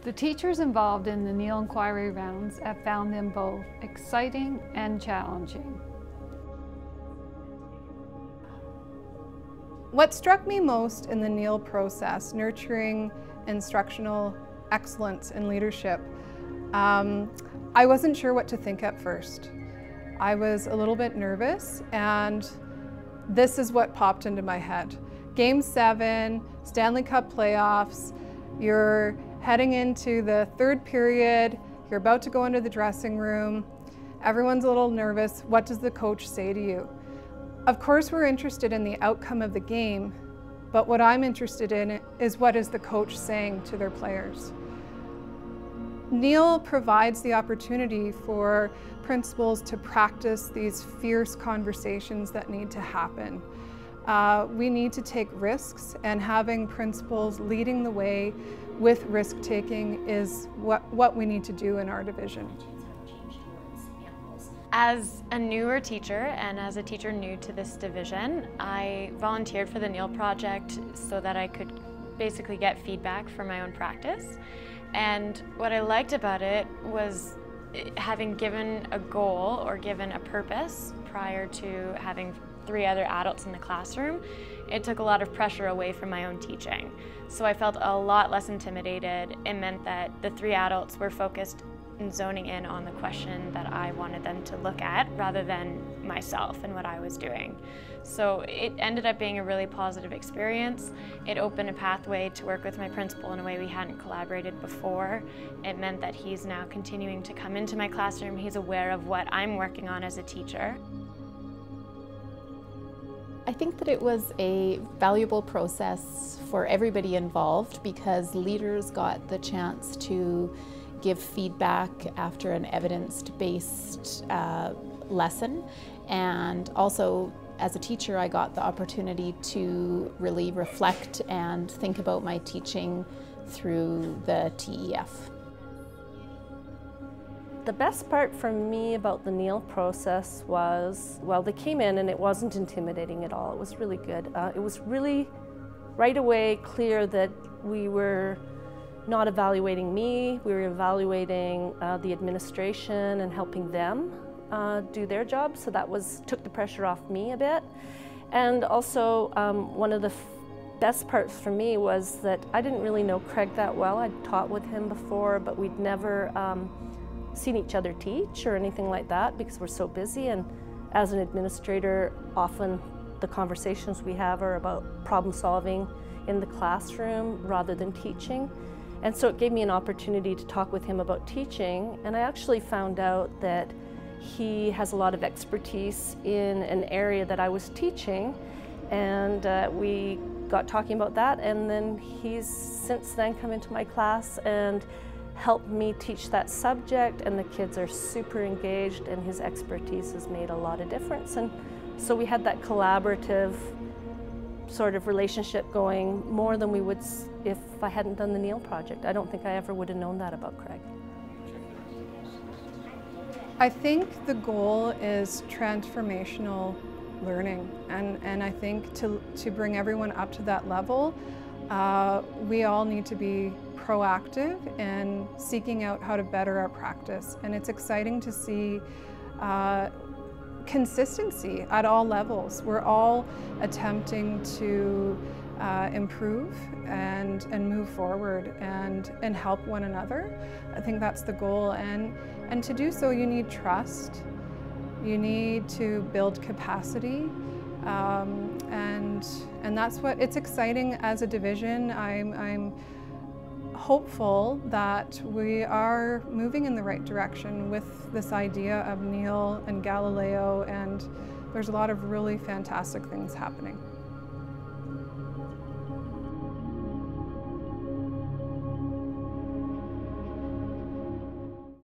The teachers involved in the Neil Inquiry rounds have found them both exciting and challenging. What struck me most in the Neil process, nurturing instructional excellence and leadership, I wasn't sure what to think at first. I was a little bit nervous, and this is what popped into my head. Game 7, Stanley Cup playoffs, you're heading into the third period, you're about to go into the dressing room, everyone's a little nervous. What does the coach say to you? Of course, we're interested in the outcome of the game, but what I'm interested in is what is the coach saying to their players. Neil provides the opportunity for principals to practice these fierce conversations that need to happen. We need to take risks, and having principals leading the way with risk-taking is what we need to do in our division. As a newer teacher and as a teacher new to this division, I volunteered for the Neil Project so that I could basically get feedback for my own practice. And what I liked about it was having given a goal or given a purpose prior to having 3 other adults in the classroom, it took a lot of pressure away from my own teaching. So I felt a lot less intimidated. It meant that the 3 adults were focused and zoning in on the question that I wanted them to look at rather than myself and what I was doing. So it ended up being a really positive experience. It opened a pathway to work with my principal in a way we hadn't collaborated before. It meant that he's now continuing to come into my classroom. He's aware of what I'm working on as a teacher. I think that it was a valuable process for everybody involved because leaders got the chance to give feedback after an evidence-based lesson, and also as a teacher I got the opportunity to really reflect and think about my teaching through the TEF. The best part for me about the Neil process was, well, they came in and it wasn't intimidating at all. It was really good. It was really right away clear that we were not evaluating me, we were evaluating the administration and helping them do their job, so that took the pressure off me a bit. And also one of the best parts for me was that I didn't really know Craig that well. I'd taught with him before, but we'd never seen each other teach or anything like that because we're so busy, and as an administrator often the conversations we have are about problem solving in the classroom rather than teaching. And so it gave me an opportunity to talk with him about teaching, and I actually found out that he has a lot of expertise in an area that I was teaching, and we got talking about that, and then he's since then come into my class and helped me teach that subject, and the kids are super engaged, and his expertise has made a lot of difference. And so we had that collaborative sort of relationship going more than we would if I hadn't done the Neil Project. I don't think I ever would have known that about Craig. I think the goal is transformational learning, and I think to bring everyone up to that level, we all need to be proactive in seeking out how to better our practice. And it's exciting to see consistency at all levels. We're all attempting to improve and move forward and help one another. I think that's the goal, and to do so you need trust, you need to build capacity, and that's what it's exciting as a division. I'm hopeful that we are moving in the right direction with this idea of Neil and Galileo, and there's a lot of really fantastic things happening.